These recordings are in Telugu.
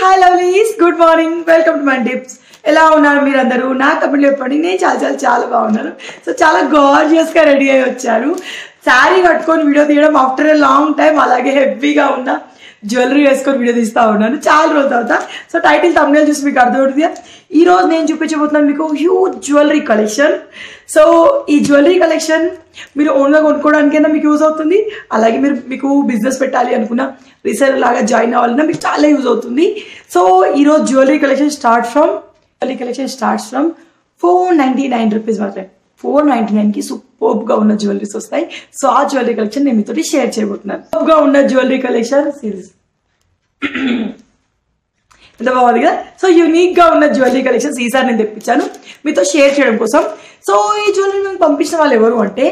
Hi lovelies good morning welcome to my tips ఎలా ఉన్నారు మీరందరూ నా కమెంట్ చెప్పండి నేను చాలా బాగున్నాను సో చాలా గార్జియస్ గా రెడీ అయ్యి వచ్చారు సారీ కట్టుకొని వీడియో తీయడం ఆఫ్టర్ ఎ లాంగ్ టైం అలాగే హెవీగా ఉన్న జ్యువెలరీ వేసుకొని వీడియో తీస్తా ఉన్నాను చాలా రోజుల తర్వాత సో టైటిల్ థంబ్నెయిల్ చూసి మీకు అర్థమవుతుంది ఈ రోజు నేను చూపించబోతున్నాను మీకు హ్యూజ్ జ్యువెలరీ కలెక్షన్ సో ఈ జ్యువెలరీ కలెక్షన్ మీరు ఓన్గా కొనుక్కోవడానికైనా మీకు యూజ్ అవుతుంది అలాగే మీకు బిజినెస్ పెట్టాలి అనుకున్న రీసెలర్ లాగా జాయిన్ అవ్వాలన్నా మీకు చాలా యూజ్ అవుతుంది సో ఈరోజు jewellery collection starts from 499 rupees మాత్రమే 499 కి సూపర్ గా ఉన్న జ్యువెలరీస్ వస్తాయి సో ఆ జ్యువెలరీ కలెక్షన్ నేను మీతో షేర్ చేయబోతున్నాను సూపర్ గా ఉన్న జ్యువెలరీ కలెక్షన్ సిరీస్ ఎంత బాగుంది కదా సో యూనిక్ గా ఉన్న జ్యువెలరీ కలెక్షన్స్ ఈసారి నేను తెప్పించాను మీతో షేర్ చేయడం కోసం సో ఈ జ్యువెలరీ మేము పంపించిన వాళ్ళు ఎవరు అంటే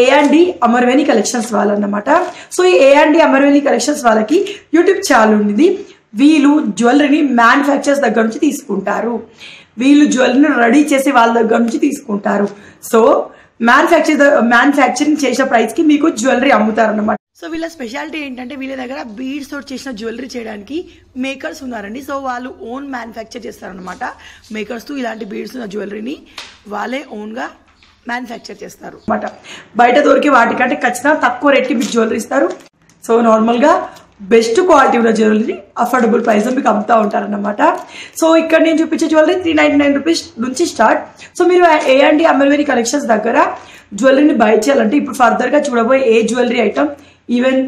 A&D అమర్వేణి కలెక్షన్స్ వాళ్ళన్నమాట సో ఈ A&D అమర్వేణి కలెక్షన్స్ వాళ్ళకి యూట్యూబ్ ఛానల్ ఉంది వీళ్ళు జ్యువెలరీని మ్యానుఫ్యాక్చర్స్ దగ్గర నుంచి తీసుకుంటారు వీళ్ళు జ్యువెలరీని రెడీ చేసి వాళ్ళ దగ్గర నుంచి తీసుకుంటారు సో మ్యానుఫ్యాక్చరింగ్ చేసిన ప్రైస్ కి మీకు జ్యువెలరీ అమ్ముతారు అన్నమాట సో వీళ్ళ స్పెషాలిటీ ఏంటంటే వీళ్ళ దగ్గర బీడ్స్ తోటి చేసిన జ్యువెలరీ చేయడానికి మేకర్స్ ఉన్నారండి సో వాళ్ళు ఓన్ మ్యానుఫ్యాక్చర్ చేస్తారనమాట మేకర్స్ తో ఇలాంటి బీడ్స్ ఉన్న జ్యువెలరీని వాళ్ళే ఓన్ గా మ్యానుఫ్యాక్చర్ చేస్తారు అన్నమాట బయట దొరికే వాటికంటే ఖచ్చితంగా తక్కువ రేట్కి మీకు జ్యువెలరీ ఇస్తారు సో నార్మల్ గా బెస్ట్ క్వాలిటీ ఉన్న జ్యువెలరీ అఫోర్డబుల్ ప్రైస్ మీకు అమ్ముతూ ఉంటారన్నమాట సో ఇక్కడ నేను చూపించే జ్యువెలరీ 399 రూపీస్ నుంచి స్టార్ట్ సో మీరు A&D అమర్వేణి కలెక్షన్స్ దగ్గర జ్యువెలరీని బై చేయాలంటే ఇప్పుడు ఫర్దర్ గా చూడబోయే ఏ jewellery item even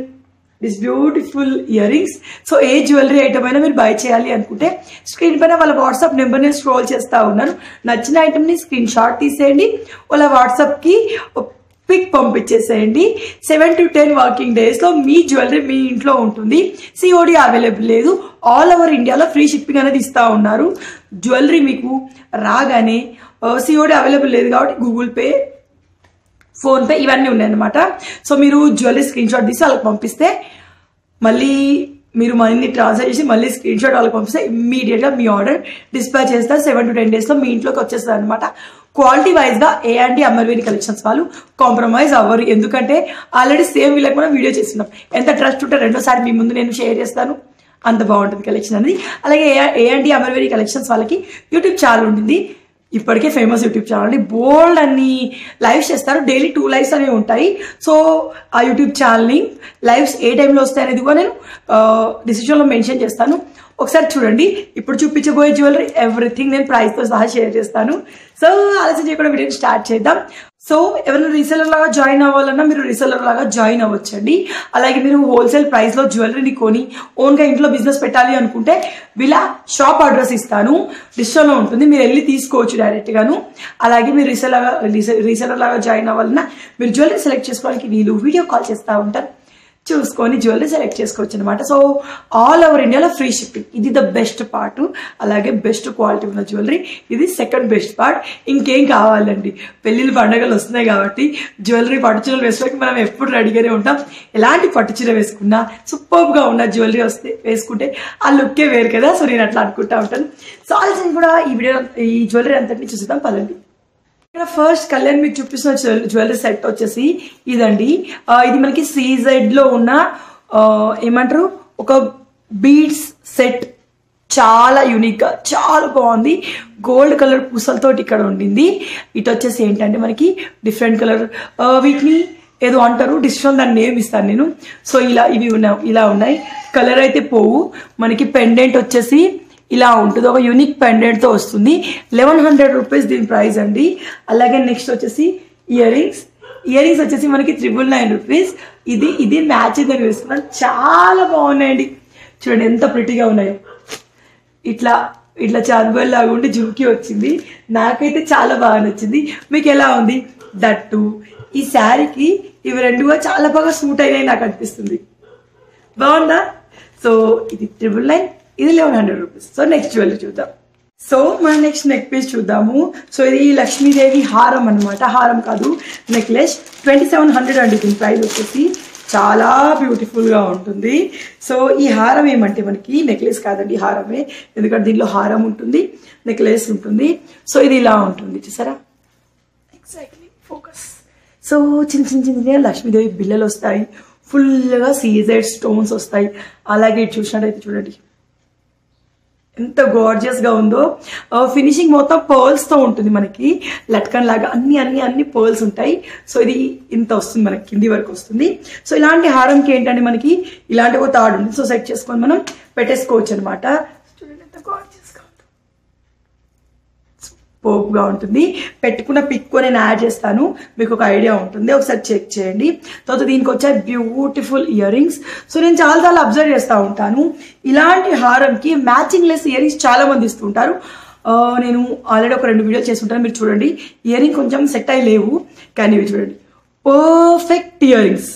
this beautiful earrings so ఏ జ్యువెలరీ ఐటమ్ అయినా మీరు బై చేయాలి అనుకుంటే స్క్రీన్ పైన వాళ్ళ వాట్సాప్ నెంబర్ నేను స్క్రోల్ చేస్తూ ఉన్నాను నచ్చిన ఐటమ్ని స్క్రీన్ షాట్ తీసేయండి వాళ్ళ వాట్సాప్కి పిక్ పంపించేసేయండి 7 to 10 వర్కింగ్ డేస్లో మీ జ్యువెలరీ మీ ఇంట్లో ఉంటుంది COD అవైలబుల్ లేదు ఆల్ ఓవర్ ఇండియాలో ఫ్రీ షిప్పింగ్ అనేది ఇస్తూ ఉన్నారు జ్యువెలరీ మీకు రాగానే COD అవైలబుల్ లేదు కాబట్టి గూగుల్ పే ఫోన్పే ఇవన్నీ ఉన్నాయన్నమాట సో మీరు జ్యువెలరీ స్క్రీన్ షాట్ తీసి వాళ్ళకి పంపిస్తే మళ్ళీ మీరు మనీని ట్రాన్స్ఫర్ చేసి మళ్ళీ స్క్రీన్ షాట్ వాళ్ళకి పంపిస్తే ఇమ్మీడియట్గా మీ ఆర్డర్ డిస్పాచ్ చేస్తారు 7 to 10 డేస్లో మీ ఇంట్లోకి వచ్చేస్తుంది అనమాట క్వాలిటీ వైజ్గా A&D అమర్వేణి కలెక్షన్స్ వాళ్ళు కాంప్రమైజ్ అవ్వరు ఎందుకంటే ఆల్రెడీ సేమ్ వీళ్ళకి మనం వీడియో చేస్తున్నాం ఎంత ట్రస్ట్ ఉంటే రెండోసారి మీ ముందు నేను షేర్ చేస్తాను అంత బాగుంటుంది కలెక్షన్ అనేది అలాగే A&D అమర్వేణి కలెక్షన్స్ వాళ్ళకి యూట్యూబ్ ఛానల్ ఉంటుంది ఇప్పటికే ఫేమస్ యూట్యూబ్ ఛానల్ అండి బోల్డ్ అన్ని లైవ్స్ చేస్తారు డైలీ 2 లైవ్స్ అనేవి ఉంటాయి సో ఆ యూట్యూబ్ ఛానల్ని లైవ్స్ ఏ టైంలో వస్తాయి అనేది కూడా నేను డిస్క్రిప్షన్లో మెన్షన్ చేస్తాను ఒకసారి చూడండి ఇప్పుడు చూపించబోయే జ్యువెలరీ ఎవ్రీథింగ్ నేను ప్రైస్తో సహా షేర్ చేస్తాను సో ఆలోచన చేయకుండా వీడియోని స్టార్ట్ చేద్దాం సో ఎవరైనా రీసెలర్ లాగా జాయిన్ అవ్వాలన్నా మీరు రీసెలర్ లాగా జాయిన్ అవ్వచ్చండి అలాగే మీరు హోల్సేల్ ప్రైస్లో జ్యువెలరీని కొని ఓన్గా ఇంట్లో బిజినెస్ పెట్టాలి అనుకుంటే వీళ్ళ షాప్ అడ్రస్ ఇస్తాను డిస్క్రిప్షన్లో ఉంటుంది మీరు వెళ్ళి తీసుకోవచ్చు డైరెక్ట్గాను అలాగే మీరు రీసెలర్ లాగా జాయిన్ అవ్వాలన్నా మీరు జ్యువెలరీ సెలెక్ట్ చేసుకోవడానికి వీళ్ళు వీడియో కాల్ చేస్తూ ఉంటారు చూసుకొని జ్యువెలరీ సెలెక్ట్ చేసుకోవచ్చు అనమాట సో ఆల్ ఓవర్ ఇండియాలో ఫ్రీ షిప్పింగ్ ఇది ద బెస్ట్ పార్ట్ అలాగే బెస్ట్ క్వాలిటీ ఉన్న జ్యువెలరీ ఇది సెకండ్ బెస్ట్ పార్ట్ ఇంకేం కావాలండి పెళ్ళిళ్ళు పండుగలు వస్తున్నాయి కాబట్టి జ్యువెలరీ పట్టుచీరలు వేసుకోవడానికి మనం ఎప్పుడు రెడీగానే ఉంటాం ఎలాంటి పట్టుచీర వేసుకున్నా సూపర్గా ఉన్న జ్యువెలరీ వేసుకుంటే ఆ లుక్కే వేరు కదా సో నేను అట్లా అనుకుంటా ఉంటాను సో ఆలోచన కూడా ఈ జ్యువెలరీ అంతటిని చూద్దాం పదండి ఇక్కడ ఫస్ట్ కళ్యాణ్ మీకు చూపిస్తున్న జ్యువెలరీ సెట్ వచ్చేసి ఇదండి ఇది మనకి CZ లో ఉన్న ఏమంటారు ఒక బీడ్స్ సెట్ చాలా యూనిక్ గా చాలా బాగుంది గోల్డ్ కలర్ పూసలతోటి ఇక్కడ ఉండింది ఇటు వచ్చేసి ఏంటంటే మనకి డిఫరెంట్ కలర్ వీటిని ఏదో అంటారు డిస్ట్రిక్షన్ దాన్ని నేమ్ ఇస్తాను నేను సో ఇవి ఇలా ఉన్నాయి కలర్ అయితే పోవు మనకి పెండెంట్ వచ్చేసి ఇలా ఉంటుంది ఒక యూనిక్ పెండెంట్తో వస్తుంది 1100 రూపీస్ దీని ప్రైస్ అండి అలాగే నెక్స్ట్ వచ్చేసి ఇయర్ రింగ్స్ వచ్చేసి మనకి 999 రూపీస్ ఇది మ్యాచ్ అయితే వేసుకున్నాను చాలా బాగున్నాయండి చూడండి ఎంత ప్రిటీగా ఉన్నాయో ఇట్లా చాందబోయ్ లాగా ఉండి జుమ్కి వచ్చింది నాకైతే చాలా బాగా నచ్చింది మీకు ఎలా ఉంది దట్టు ఈ శారీకి ఇవి రెండుగా చాలా బాగా సూట్ అయినాయి నాకు అనిపిస్తుంది బాగుందా సో ఇది 999 ఇది 1100 రూపీస్ సో నెక్స్ట్ జ్యువెలరీ చూద్దాం సో మనం నెక్స్ట్ నెక్ పీస్ చూద్దాము సో ఇది లక్ష్మీదేవి హారం అనమాట హారం కాదు నెక్లెస్ 2700 అండి దీని ప్రైస్ వచ్చేసి చాలా బ్యూటిఫుల్గా ఉంటుంది సో ఈ హారం ఏమంటే మనకి నెక్లెస్ కాదండి హారమే ఎందుకంటే దీనిలో హారం ఉంటుంది నెక్లెస్ ఉంటుంది సో ఇది ఇలా ఉంటుంది చూసారా ఎగ్జాక్ట్లీ ఫోకస్ సో చిన్న లక్ష్మీదేవి బిల్లలు వస్తాయి ఫుల్గా CZ స్టోన్స్ వస్తాయి అలాగే చూసినట్టయితే చూడండి ఎంత గార్జియస్ గా ఉందో. ఫినిషింగ్ మొత్తం పర్ల్స్ తో ఉంటుంది మనకి, లట్కన్ లాగా అన్ని పర్ల్స్ ఉంటాయి. సో ఇది ఇంత వస్తుంది మనకి, కింది వరకు వస్తుంది. సో ఇలాంటి హారంకి ఏంటంటే మనకి ఇలాంటి ఒక తాడు ఉంది. సో సెట్ చేసుకొని మనం పెట్టేసుకోవచ్చు అనమాట. చూడండి ఎంత గార్జియస్ గా ఉందో, పోపుగా ఉంటుంది. పెట్టుకున్న పిక్ నేను యాడ్ చేస్తాను, మీకు ఒక ఐడియా ఉంటుంది, ఒకసారి చెక్ చేయండి. తర్వాత దీనికి వచ్చే బ్యూటిఫుల్ ఇయర్ రింగ్స్. సో నేను చాలా అబ్జర్వ్ చేస్తూ ఉంటాను, ఇలాంటి హారంకి మ్యాచింగ్ లెస్ ఇయర్ రింగ్స్ చాలా మంది ఇస్తుంటారు. నేను ఆల్రెడీ ఒక 2 వీడియోలు చేస్తుంటాను, మీరు చూడండి. ఇయర్ రింగ్ కొంచెం సెట్ అయ్యి లేవు, కానీ ఇవి చూడండి పర్ఫెక్ట్ ఇయర్ రింగ్స్.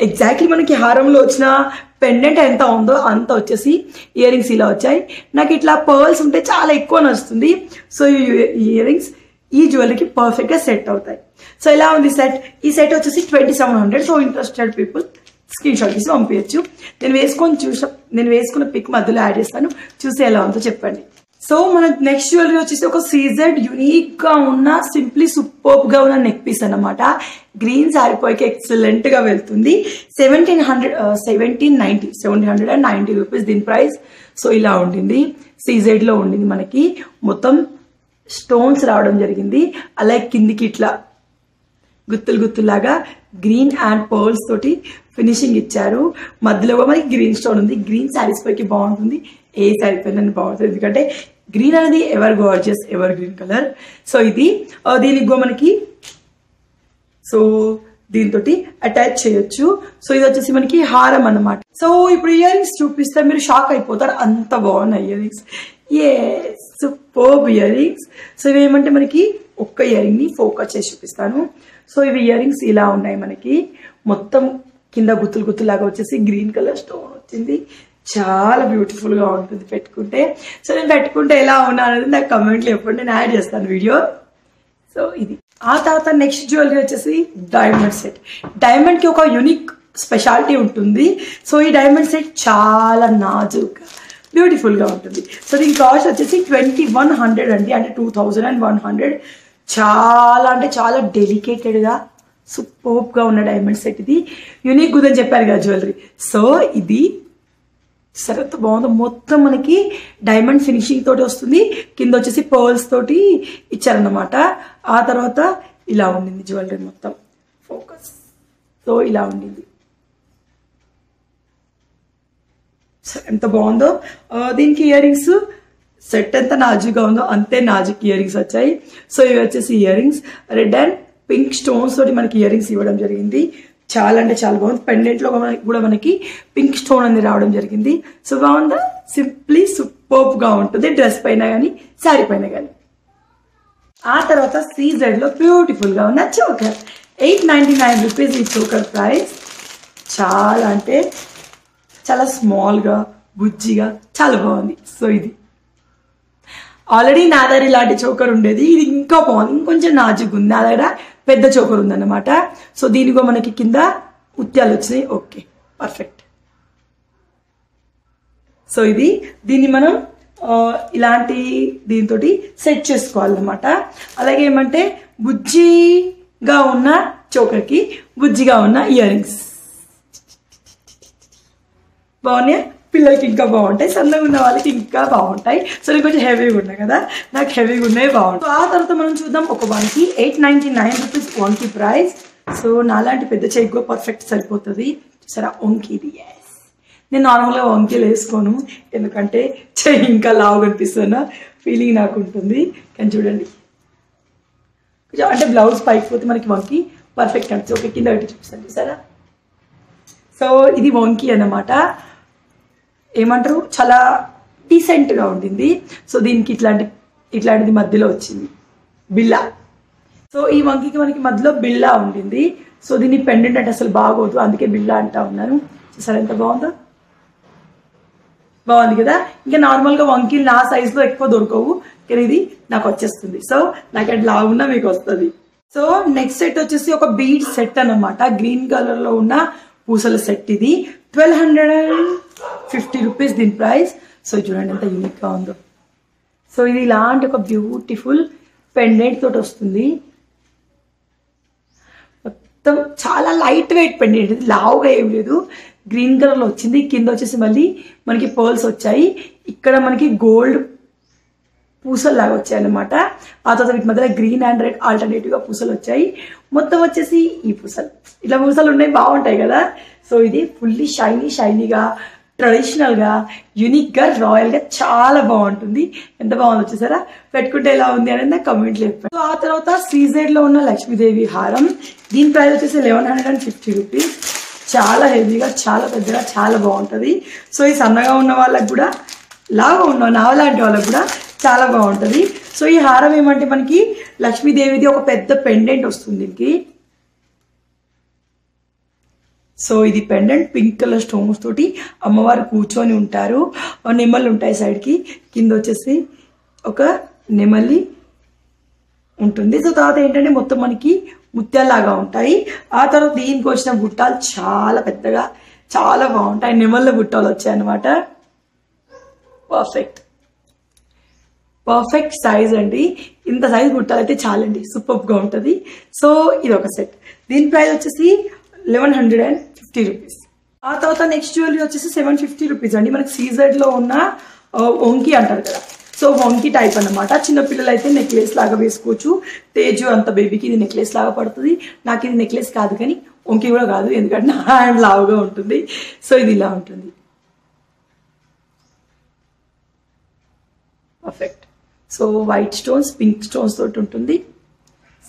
ఎగ్జాక్ట్లీ మనకి హారంలో వచ్చిన పెండెంట్ ఎంత ఉందో అంత వచ్చేసి ఇయర్ రింగ్స్ ఇలా వచ్చాయి. నాకు ఇట్లా పర్ల్స్ ఉంటే చాలా ఎక్కువ నచ్చుతుంది. సో ఈ ఇయర్ రింగ్స్ ఈ జ్యువెలరీకి పర్ఫెక్ట్ గా సెట్ అవుతాయి. సో ఇలా ఉంది సెట్. ఈ సెట్ వచ్చేసి 2700. So interested people screen shot తీసి పంపించచ్చు. నేను వేసుకున్న పిక్ మధ్యలో యాడ్ చేస్తాను, చూసి ఎలా ఉందో చెప్పండి. సో మన నెక్స్ట్ జ్యువెలరీ వచ్చేసి ఒక సీజెడ్ యూనిక్ గా ఉన్న, సింప్లీ సూపర్బ్ గా ఉన్న నెక్ పీస్ అన్నమాట. గ్రీన్ సారీపోయికి ఎక్సలెంట్ గా వెళ్తుంది. 1790 రూపీస్ దీని ప్రైస్. సో ఇలా ఉండింది, సీజెడ్ లో ఉండింది. మనకి మొత్తం స్టోన్స్ రావడం జరిగింది, అలాగే కిందికి ఇట్లా గుత్తులాగా గ్రీన్ అండ్ పర్ల్స్ తోటి ఫినిషింగ్ ఇచ్చారు. మధ్యలో మనకి గ్రీన్ స్టోన్ ఉంది. గ్రీన్ శారీస్ పైకి బాగుంటుంది, ఏ శారీ పైన బాగుంటుంది, ఎందుకంటే గ్రీన్ అనేది ever gorgeous, ever green colour. So ఇది దీనికి మనకి సో దీంతో అటాచ్ చేయొచ్చు. సో ఇది వచ్చేసి మనకి హారం అన్నమాట. సో ఇప్పుడు ఇయర్ రింగ్స్ చూపిస్తే మీరు షాక్ అయిపోతారు, అంత బాగున్నాయి ear rings. Superb ear rings. So ఇవి ఏమంటే మనకి ఒక్క ఇయర్ రింగ్ ని ఫోకస్ చేసి చూపిస్తాను. సో ఇవి ఇయర్ రింగ్స్ ఇలా ఉన్నాయి మనకి, మొత్తం కింద గుత్తులాగా వచ్చేసి గ్రీన్ కలర్ స్టోన్ వచ్చింది. చాలా బ్యూటిఫుల్ గా ఉంటుంది పెట్టుకుంటే. సో నేను పెట్టుకుంటే ఎలా ఉన్నా అనేది నాకు కమెంట్లు చెప్పండి, నేను యాడ్ చేస్తాను వీడియో. సో ఇది. ఆ తర్వాత నెక్స్ట్ జ్యువెలరీ వచ్చేసి డైమండ్ సెట్. డైమండ్ కి ఒక యూనిక్ స్పెషాలిటీ ఉంటుంది. సో ఈ డైమండ్ సెట్ చాలా నాజుగా బ్యూటిఫుల్ గా ఉంటుంది. సో దీని కాస్ట్ వచ్చేసి 2100 అండి, అంటే 2100. చాలా అంటే చాలా డెలికేటెడ్ గా సూపర్బ్ గా ఉన్న డైమండ్ సెట్. ఇది యూనిక్ గుదని చెప్పారు కదా జ్యువెలరీ. సో ఇది సరత బాగుంది, మొత్తం మనకి డైమండ్ ఫినిషింగ్ తోటి వస్తుంది. కింద వచ్చేసి పర్ల్స్ తోటి ఇచ్చారన్నమాట. ఆ తర్వాత ఇలా ఉండింది జ్యువెలరీ మొత్తం ఫోకస్. సో ఇలా ఉండింది. సో ఎంత బాగుందో. దీనికి ఇయర్ రింగ్స్ సెట్ ఎంత నాజుగా ఉందో అంతే నాజుక్ ఇయర్ రింగ్స్ వచ్చాయి. సో ఇవి వచ్చేసి ear rings red and pink stones తోటి మనకి ఇయర్ రింగ్స్ ఇవ్వడం జరిగింది. చాలా అంటే చాలా బాగుంది. పెండెంట్ లో కూడా మనకి పింక్ స్టోన్ అనేది రావడం జరిగింది. సో బాగుందా, సింప్లీ సూపర్బ్ గా ఉంటుంది డ్రెస్ పైన కానీ శారీ పైన కానీ. ఆ తర్వాత సీజెడ్ లో బ్యూటిఫుల్ గా ఉన్న చోకర్. 899 రూపీస్ ఈ చోకర్ ప్రైస్. చాలా అంటే చాలా స్మాల్ గా బుజ్జిగా చాలా బాగుంది. సో ఇది ఆల్రెడీ నా దగ్గర ఇలాంటి చోకర్ ఉండేది, ఇది ఇంకా బాగుంది, ఇంకొంచెం నాజుగా ఉంది. నా దగ్గర పెద్ద చోకర్ ఉందన్నమాట. సో దీనికో మనకి కింద ముత్యాలు వచ్చినాయి. Okay, perfect. సో ఇది దీన్ని మనం ఇలాంటి దీంతో సెట్ చేసుకోవాలన్నమాట. అలాగే ఏమంటే బుజ్జిగా ఉన్న చోకర్కి బుజ్జిగా ఉన్న ఇయర్ రింగ్స్ బాగున్నాయి. పిల్లలకి ఇంకా బాగుంటాయి, సన్నగా ఉన్న వాళ్ళకి ఇంకా బాగుంటాయి. సో నేను కొంచెం హెవీగా ఉన్నాయి కదా, నాకు హెవీగా ఉన్నాయి బాగుంటాయి. ఆ తర్వాత మనం చూద్దాం ఒక వన్కి 899 రూపీస్ వంకీ ప్రైస్. సో నాలాంటి పెద్ద చెయ్యి పర్ఫెక్ట్ సరిపోతుంది. సరే వంకీది. నేను నార్మల్గా వంకీలు వేసుకోను, ఎందుకంటే చెయ్యి ఇంకా లావు కనిపిస్తున్న ఫీలింగ్ నాకు ఉంటుంది. కానీ చూడండి, అంటే బ్లౌజ్ పైకి పోతే మనకి వంకీ పర్ఫెక్ట్ అనిపిస్తుంది. ఓకే, కింద పెట్టి చూపిస్తాను చూసారా. సో ఇది వంకీ అన్నమాట. ఏమంటారు, చాలా డీసెంట్గా ఉండింది. సో దీనికి ఇట్లాంటిది మధ్యలో వచ్చింది బిల్లా. సో ఈ వంకీకి మనకి మధ్యలో బిల్లా ఉండింది. సో దీన్ని పెండెంట్ అంటే అసలు బాగోదు, అందుకే బిల్లా అంటా ఉన్నాను. చూసారా ఎంత బాగుందో, బాగుంది కదా. ఇంకా నార్మల్గా వంకీలు నా సైజులో ఎక్కువ దొరకవు, కానీ ఇది నాకు వచ్చేస్తుంది. సో నాకు అట్లా లాగున్నా మీకు వస్తుంది. సో నెక్స్ట్ సెట్ వచ్చేసి ఒక బీడ్ సెట్ అన్నమాట. గ్రీన్ కలర్ లో ఉన్న పూసల సెట్. ఇది 1250 రూపీస్ దీని ప్రైస్. సో చూడండి ఎంత యూనిక్ గా ఉందో. సో ఇది ఇలాంటి ఒక బ్యూటిఫుల్ పెండెంట్ తోటి వస్తుంది. మొత్తం చాలా లైట్ వెయిట్ పెండెంట్, ఇది లావుగా ఏం లేదు, గ్రీన్ కలర్ లో వచ్చింది. కింద వచ్చేసి మళ్ళీ మనకి పర్ల్స్ వచ్చాయి. ఇక్కడ మనకి గోల్డ్ పూసలు లాగా వచ్చాయి అన్నమాట. ఆ తర్వాత వీటి మధ్యలో గ్రీన్ అండ్ రెడ్ ఆల్టర్నేటివ్ గా పూసలు వచ్చాయి. మొత్తం వచ్చేసి ఈ పూసలు ఇట్లా పూసలు ఉన్నాయి, బాగుంటాయి కదా. సో ఇది ఫుల్లీ షైనీగా ట్రెడిషనల్ గా యూనిక్ గా రాయల్ గా చాలా బాగుంటుంది. ఎంత బాగుంది వచ్చేసారా, పెట్టుకుంటే ఎలా ఉంది అనేది నాకు కమెంట్ చెప్పండి. సో ఆ తర్వాత సీజెడ్ లో ఉన్న లక్ష్మీదేవి హారం, దీని ప్రైస్ వచ్చేసి 1150 రూపీస్. చాలా హెవీగా, చాలా పెద్దగా, చాలా బాగుంటది. సో ఈ సన్నగా ఉన్న వాళ్ళకి కూడా, లాగా ఉన్న నావలాంటి వాళ్ళకి కూడా చాలా బాగుంటది. సో ఈ హారం ఏమంటే మనకి లక్ష్మీదేవిది ఒక పెద్ద పెండెంట్ వస్తుంది దీనికి. సో ఇది పెండెంట్ పింక్ కలర్ స్టోన్స్ తోటి అమ్మవారు కూర్చొని ఉంటారు. నెమళ్ళు ఉంటాయి సైడ్ కి, కింద వచ్చేసి ఒక నెమలి ఉంటుంది. సో తర్వాత ఏంటంటే మొత్తం మనకి ముత్యాల్లాగా ఉంటాయి. ఆ తర్వాత దీనికి వచ్చిన బుట్టాలు చాలా పెద్దగా, చాలా బాగుంటాయి. నెమళ్ళ బుట్టాలు వచ్చాయి అన్నమాట. పర్ఫెక్ట్ సైజ్ అండి. ఇంత సైజ్ బుట్టాలు అయితే చాలండి, సూపర్ గా ఉంటది. సో ఇది ఒక సెట్. దీని ప్రైస్ వచ్చేసి 1150 రూపీస్. ఆ తర్వాత నెక్స్ట్ జ్యువెలరీ వచ్చేసి 750 రూపీస్ అండి. మనకి సీజెడ్ లో ఉన్న వంకి అంటారు కదా, సో వంకి టైప్ అన్నమాట. చిన్నపిల్లలు అయితే నెక్లెస్ లాగా వేసుకోవచ్చు. తేజు అంత బేబీకి ఇది నెక్లెస్ లాగా పడుతుంది. నాకు ఇది నెక్లెస్ కాదు కానీ వంకి కూడా కాదు, ఎందుకంటే నా హ్యాండ్ లావుగా ఉంటుంది. సో ఇది ఇలా ఉంటుంది, perfect. So white stones, pink stones తోటి ఉంటుంది.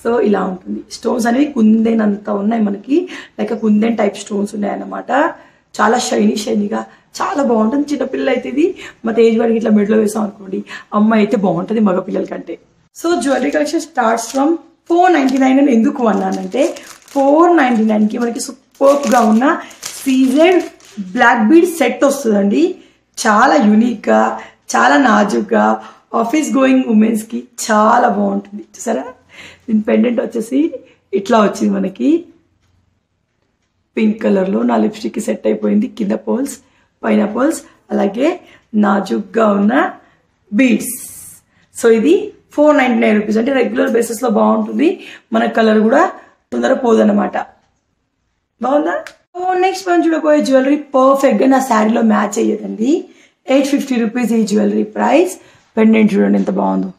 సో ఇలా ఉంటుంది. స్టోన్స్ అనేవి కుందెన్ అంతా ఉన్నాయి మనకి, లైక్ కుందెన్ టైప్ స్టోన్స్ ఉన్నాయి అన్నమాట. చాలా షైనీగా చాలా బాగుంటుంది. చిన్నపిల్లలు అయితే ఇది మా తేజ్ వారికి ఇట్లా మెడలో వేసాం అనుకోండి, అమ్మాయి అయితే బాగుంటుంది మగపిల్లల కంటే. So jewellery collection starts from 499 అని ఎందుకు అన్నానంటే 499 కి మనకి సూపర్ గా ఉన్న సీజెడ్ బ్లాక్ బీడ్ సెట్ వస్తుందండి. చాలా యూనిక్ గా, చాలా నాజుగ్గా, ఆఫీస్ గోయింగ్ ఉమెన్స్ కి చాలా బాగుంటుంది. చూసారా, దీని పెండెంట్ వచ్చేసి ఇట్లా వచ్చింది మనకి పింక్ కలర్ లో. నా లిప్స్టిక్ కి సెట్ అయిపోయింది. కింద పోల్స్, పైన పోల్స్, అలాగే నాజుగ్గా ఉన్న బీడ్స్. సో ఇది 499 రూపీస్. అంటే రెగ్యులర్ బేసిస్ లో బాగుంటుంది. మన కలర్ కూడా తొందరగా పోదన్నమాట. బాగుందా? నెక్స్ట్ మనం చూడబోయే జ్యువెలరీ పర్ఫెక్ట్ గా నా శారీలో మ్యాచ్ అయ్యేదండి. 850 రూపీస్ ఈ జ్యువెలరీ ప్రైస్. పెండెంట్ చూడండి ఎంత బాగుందో,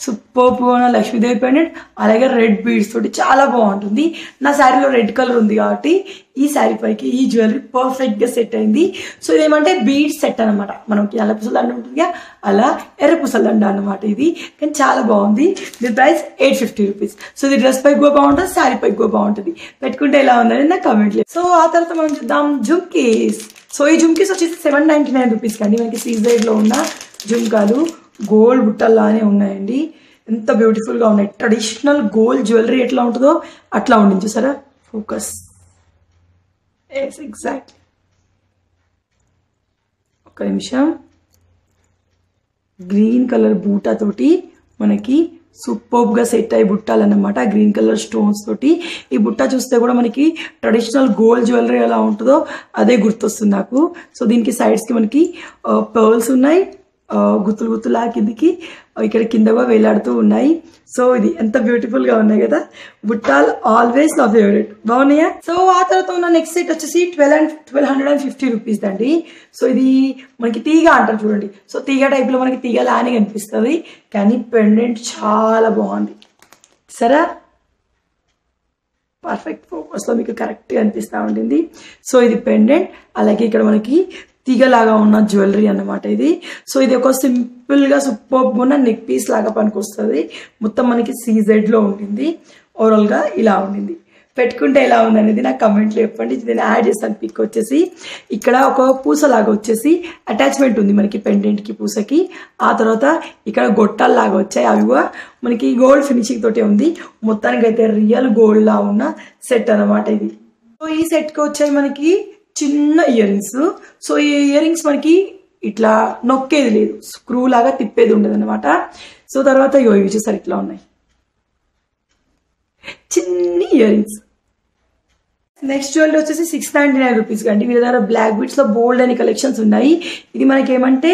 సూపర్ గా లక్ష్మీదేవి పెండెంట్, అలాగే రెడ్ బీడ్స్ తోటి చాలా బాగుంటుంది. నా శారీలో రెడ్ కలర్ ఉంది కాబట్టి ఈ శారీ పైకి ఈ జ్యువెలరీ పర్ఫెక్ట్ గా సెట్ అయింది. సో ఇదేమంటే బీడ్ సెట్ అనమాట. మనకి నల్ల పూసల దండ ఉంటుంది, అలా ఎర్ర పూసల దండ అనమాట ఇది. కానీ చాలా బాగుంది. దీని ప్రైస్ 850 రూపీస్. సో ఇది డ్రెస్ పైకి కూడా బాగుంటుంది, శారీ పైకి కూడా బాగుంటుంది. పెట్టుకుంటే ఎలా ఉందని నాకు కమెంట్ లేదు. సో ఆ తర్వాత మనం చూద్దాం జుమ్కీస్. సో ఈ జుమ్కీస్ వచ్చేసి 799 రూపీస్ కండి. మనకి సీజెడ్ లో ఉన్న జుమ్కాలు గోల్డ్ బుట్టల్లానే ఉన్నాయండి. ఎంత బ్యూటిఫుల్ గా ఉన్నాయి. ట్రెడిషనల్ గోల్డ్ జ్యువెలరీ ఎట్లా ఉంటుందో అట్లా ఉండింది. చూసారా, ఫోకస్, ఎగ్జాక్ట్లీ. ఒక నిమిషం. గ్రీన్ కలర్ బూటా తోటి మనకి సూపర్ గా సెట్ అయ్యి బుట్టాలన్నమాట. గ్రీన్ కలర్ స్టోన్స్ తోటి. ఈ బుట్ట చూస్తే కూడా మనకి ట్రెడిషనల్ గోల్డ్ జ్యువెలరీ ఎలా ఉంటుందో అదే గుర్తొస్తుంది నాకు. సో దీనికి సైడ్స్ కి మనకి పర్ల్స్ ఉన్నాయి, గుత్తులా కిందికి ఇక్కడ కింద కూడా వేలాడుతూ ఉన్నాయి. సో ఇది ఎంత బ్యూటిఫుల్ గా ఉన్నాయి కదా. బుట్టాల్ ఆల్వేస్ నా ఫేవరెట్. బాగున్నాయా? సో ఆ తర్వాత ఉన్న నెక్స్ట్ సెట్ వచ్చేసి 1250 రూపీస్ అండి. సో ఇది మనకి తీగ అంటారు చూడండి. సో తీగ టైప్ లో మనకి తీగ లానే కనిపిస్తుంది, కానీ పెండెంట్ చాలా బాగుంది. సరే, పర్ఫెక్ట్ ఫోకస్ లో మీకు కరెక్ట్ గా అనిపిస్తా ఉంటుంది. సో ఇది పెండెంట్, అలాగే ఇక్కడ మనకి తీగలాగా ఉన్న జ్యువెలరీ అన్నమాట ఇది. సో ఇది ఒక సింపుల్ గా సూపర్ ఉన్న నెక్ పీస్ లాగా పనికొస్తుంది. మొత్తం మనకి సీజెడ్ లో ఉంటుంది. ఓవరాల్ గా ఇలా ఉండింది. పెట్టుకుంటే ఎలా ఉంది అనేది నాకు కమెంట్లో చెప్పండి. నేను యాడ్ చేస్తాను పిక్. వచ్చేసి ఇక్కడ ఒక పూసలాగా వచ్చేసి అటాచ్మెంట్ ఉంది మనకి పెండెంట్ కి, పూసకి. ఆ తర్వాత ఇక్కడ గొట్టాలు లాగా వచ్చాయి, అవి కూడా మనకి గోల్డ్ ఫినిషింగ్ తోటే ఉంది. మొత్తానికి అయితే రియల్ గోల్డ్ లా ఉన్న సెట్ అనమాట ఇది. సో ఈ సెట్ కి వచ్చాయి మనకి చిన్న ఇయర్ రింగ్స్. సో ఈ ఇయర్ రింగ్స్ మనకి ఇట్లా నొక్కేది లేదు, స్క్రూ లాగా తిప్పేది ఉండదు అనమాట. సో తర్వాత ఇవి చూసారు ఇట్లా ఉన్నాయి చిన్ని ఇయర్ రింగ్స్. నెక్స్ట్ జ్యువెలరీ వచ్చేసి 699 రూపీస్ కండి. వీళ్ళ దగ్గర బ్లాక్ బీడ్స్ లో బోల్డ్ అని కలెక్షన్స్ ఉన్నాయి. ఇది మనకి ఏమంటే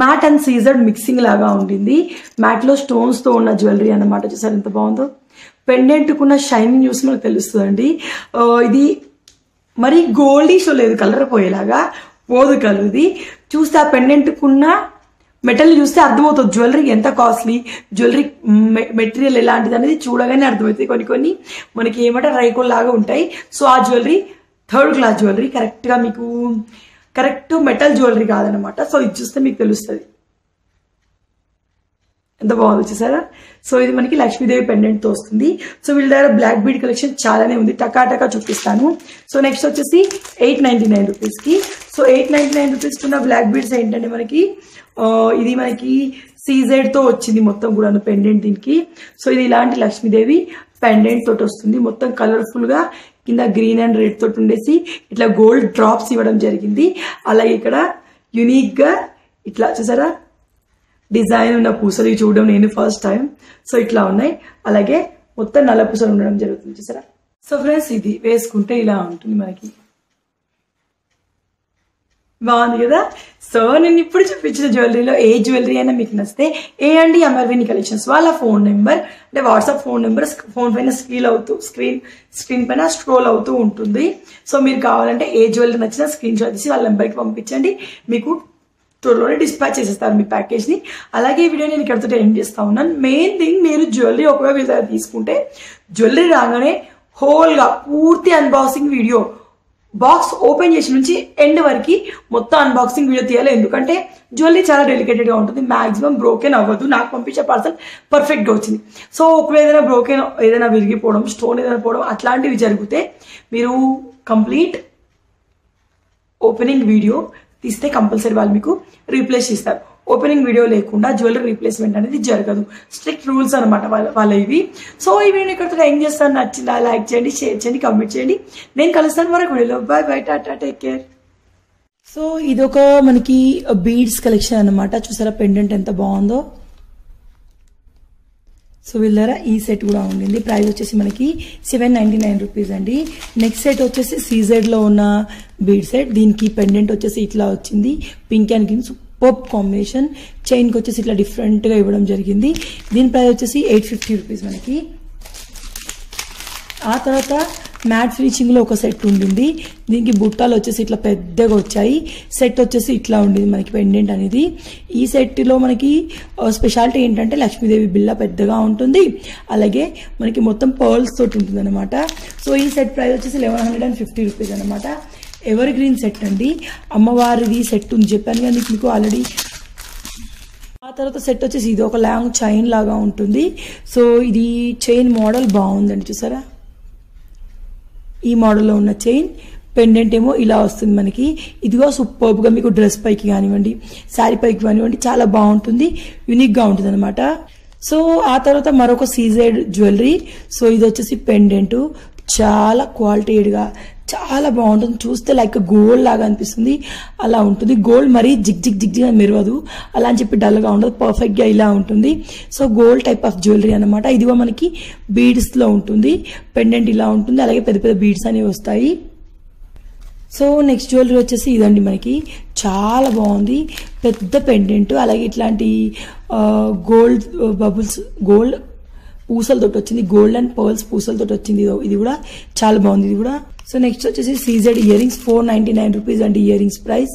మ్యాట్ అండ్ సీజర్డ్ మిక్సింగ్ లాగా ఉండింది. మ్యాట్ లో స్టోన్స్ తో ఉన్న జ్యువెలరీ అన్నమాట. చూసారు ఎంత బాగుందో. పెండెంట్ కున్న షైనింగ్ చూసి మనకు తెలుస్తుందండి. ఇది మరి గోల్డిష్ లేదు, కలర్ పోయేలాగా పోదు కలర్ది. చూస్తే ఆ పెండెంట్కున్న మెటల్ చూస్తే అర్థమవుతుంది జ్యువెలరీ ఎంత కాస్ట్లీ, జ్యువెలరీ మెటీరియల్ ఎలాంటిది అనేది చూడగానే అర్థమవుతుంది. కొన్ని మనకి ఏమంటే రైకోల్ లాగా ఉంటాయి. సో ఆ జ్యువెలరీ థర్డ్ క్లాస్ జ్యువెలరీ, కరెక్ట్గా మీకు కరెక్ట్ మెటల్ జ్యువెలరీ కాదనమాట. సో ఇది చూస్తే మీకు తెలుస్తుంది ఎంత బాగుంది చూసారా. సో ఇది మనకి లక్ష్మీదేవి పెండెంట్తో వస్తుంది. సో వీళ్ళ దగ్గర బ్లాక్ బీడ్ కలెక్షన్ చాలానే ఉంది, టకా చూపిస్తాను. సో నెక్స్ట్ వచ్చేసి 899 రూపీస్కి. సో 899 రూపీస్ ఉన్న బ్లాక్ బీడ్స్ ఏంటంటే మనకి ఇది మనకి సీజెడ్తో వచ్చింది మొత్తం కూడా పెండెంట్ దీనికి. సో ఇది ఇలాంటి లక్ష్మీదేవి పెండెంట్ తోటి వస్తుంది, మొత్తం కలర్ఫుల్గా కింద గ్రీన్ అండ్ రెడ్ తోటి ఉండేసి ఇట్లా గోల్డ్ డ్రాప్స్ ఇవ్వడం జరిగింది. అలాగే ఇక్కడ యూనిక్గా ఇట్లా చూసారా డిజైన్ ఉన్న పూసలు చూడడం నేను ఫస్ట్ టైం. సో ఇట్లా ఉన్నాయి. అలాగే మొత్తం నల్ల పూసలు ఉండడం జరుగుతుంది చూసారా. సో ఫ్రెండ్స్ ఇది వేసుకుంటే ఇలా ఉంటుంది మనకి, బాగుంది కదా. సో నేను ఇప్పుడు చూపించిన జ్యువెలరీలో ఏ జ్యువెలరీ అయినా మీకు నచ్చితే A&D అమర్వేణి కలెక్షన్స్ వాళ్ళ ఫోన్ నెంబర్ అంటే వాట్సాప్ ఫోన్ నెంబర్ ఫోన్ పైన స్క్రీన్ పైన స్క్రోల్ అవుతూ ఉంటుంది. సో మీరు కావాలంటే ఏ జ్యువెలరీ నచ్చినా స్క్రీన్ షాట్ తీసి వాళ్ళ నెంబర్కి పంపించండి, మీకు త్వరలోనే డిస్పాచ్ చేసేస్తారు మీ ప్యాకేజ్ని. అలాగే ఈ వీడియో నేను ఇక్కడితో ఎండ్ చేస్తా ఉన్నాను. మెయిన్ థింగ్, మీరు జ్యువెలరీ ఒకవేళ వీళ్ళ దగ్గర తీసుకుంటే జ్యువెలరీ రాగానే హోల్గా పూర్తి అన్బాక్సింగ్ వీడియో, బాక్స్ ఓపెన్ చేసి నుంచి ఎండ్ వరకు మొత్తం అన్బాక్సింగ్ వీడియో తీయాలి. ఎందుకంటే జ్యువెలరీ చాలా డెలికేటెడ్గా ఉంటుంది, మాక్సిమం బ్రోకెన్ అవ్వదు. నాకు పంపించే పార్సల్ పర్ఫెక్ట్గా వచ్చింది. సో ఒకవేళ ఏదైనా బ్రోకెన్, ఏదైనా విరిగిపోవడం, స్టోన్ ఏదైనా పోవడం అట్లాంటివి జరిగితే మీరు కంప్లీట్ ఓపెనింగ్ వీడియో తీస్తే కంపల్సరీ వాళ్ళు మీకు రీప్లేస్ చేస్తారు. ఓపెనింగ్ వీడియో లేకుండా జ్యువెలరీ రీప్లేస్మెంట్ అనేది జరగదు, స్ట్రిక్ట్ రూల్స్ అనమాట వాళ్ళ ఇవి. సో ఈ వీడియో ఇక్కడితో ఏం చేస్తాను, నచ్చిందా లైక్ చేయండి, షేర్ చేయండి, కామెంట్ చేయండి. నేను కలుస్తాను మరొక వీడియోలో. By Tata, take care. So ఇదొక మనకి బీడ్స్ కలెక్షన్ అనమాట. చూసారా పెండెంట్ ఎంత బాగుందో. సో వీళ్ళ దగ్గర ఈ సెట్ కూడా ఉండింది. ప్రైస్ వచ్చేసి మనకి 799 రూపీస్ అండి. నెక్స్ట్ సెట్ వచ్చేసి సీజెడ్లో ఉన్న బీడ్ సెట్. దీనికి పెండెంట్ వచ్చేసి ఇట్లా వచ్చింది, pink and green super combination. చైన్కి వచ్చేసి ఇట్లా డిఫరెంట్గా ఇవ్వడం జరిగింది. దీని ప్రైస్ వచ్చేసి 850 రూపీస్ మనకి. ఆ తర్వాత మ్యాట్ ఫినిషింగ్లో ఒక సెట్ ఉండింది. దీనికి బుట్టాలు వచ్చేసి ఇట్లా పెద్దగా వచ్చాయి. సెట్ వచ్చేసి ఇట్లా ఉండింది మనకి పెండెంట్ అనేది. ఈ సెట్లో మనకి స్పెషాలిటీ ఏంటంటే లక్ష్మీదేవి బిల్ల పెద్దగా ఉంటుంది, అలాగే మనకి మొత్తం పర్ల్స్ తోటి ఉంటుంది అనమాట. సో ఈ సెట్ ప్రైస్ వచ్చేసి 1150 రూపీస్ అనమాట. ఎవర్ గ్రీన్ సెట్ అండి, అమ్మవారిది సెట్ ఉంది చెప్పాను కానీ మీకు ఆల్రెడీ. ఆ తర్వాత సెట్ వచ్చేసి ఇది ఒక లాంగ్ చైన్ లాగా ఉంటుంది. సో ఇది చైన్ మోడల్ బాగుందండి చూసారా. ఈ మోడల్లో ఉన్న చైన్ పెండెంట్ ఏమో ఇలా వస్తుంది మనకి. ఇదిగో సూపర్గా మీకు డ్రెస్ పైకి కానివ్వండి, శారీ పైకి కానివ్వండి చాలా బాగుంటుంది, యూనిక్గా ఉంటుంది అనమాట. సో ఆ తర్వాత మరొక సీజెడ్ జ్యువెలరీ. సో ఇది వచ్చేసి పెండెంట్, చాలా క్వాలిటీగా చాలా బాగుంటుంది. చూస్తే లైక్ గోల్డ్ లాగా అనిపిస్తుంది, అలా ఉంటుంది. గోల్డ్ మరీ జిగ్గా మెరవదు, అలా అని చెప్పి డల్గా ఉండదు, పర్ఫెక్ట్గా ఇలా ఉంటుంది. So gold type of jewellery అనమాట. ఇదిగో మనకి బీడ్స్లో ఉంటుంది, పెండెంట్ ఇలా ఉంటుంది, అలాగే పెద్ద పెద్ద బీడ్స్ అనేవి వస్తాయి. సో నెక్స్ట్ జ్యువెలరీ వచ్చేసి ఇదండి మనకి, చాలా బాగుంది, పెద్ద పెండెంట్, అలాగే ఇట్లాంటి గోల్డ్ బబుల్స్, గోల్డ్ పూసలతో వచ్చింది, గోల్డ్ అండ్ పర్ల్స్ పూసలతో వచ్చింది. ఇది కూడా చాలా బాగుంది ఇది కూడా. సో నెక్స్ట్ వచ్చేసి సీజెడ్ ఇయర్ రింగ్స్ 499 రూపీస్ అండి. ఇయర్ రింగ్స్ ప్రైస్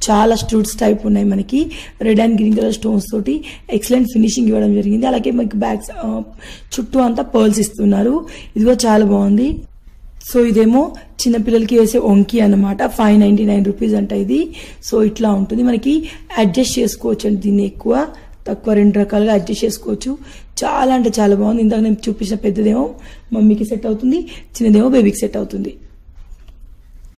చాలా స్టూడ్స్ టైప్ ఉన్నాయి మనకి, red and green colour stones తోటి ఎక్సలెంట్ ఫినిషింగ్ ఇవ్వడం జరిగింది. అలాగే మనకి బ్యాగ్స్ చుట్టూ అంతా పర్ల్స్ ఇస్తున్నారు, ఇది కూడా చాలా బాగుంది. సో ఇదేమో చిన్నపిల్లలకి వేసే వంకి అనమాట, 599 రూపీస్ అంట ఇది. సో ఇట్లా ఉంటుంది మనకి, అడ్జస్ట్ చేసుకోవచ్చు అండి, దీన్ని ఎక్కువ తక్కువ 2 రకాలుగా అడ్జస్ట్ చేసుకోవచ్చు. చాలా అంటే చాలా బాగుంది. ఇందాక నేను చూపించిన పెద్దదేమో మమ్మీకి సెట్ అవుతుంది, చిన్నదేమో బేబీకి సెట్ అవుతుంది.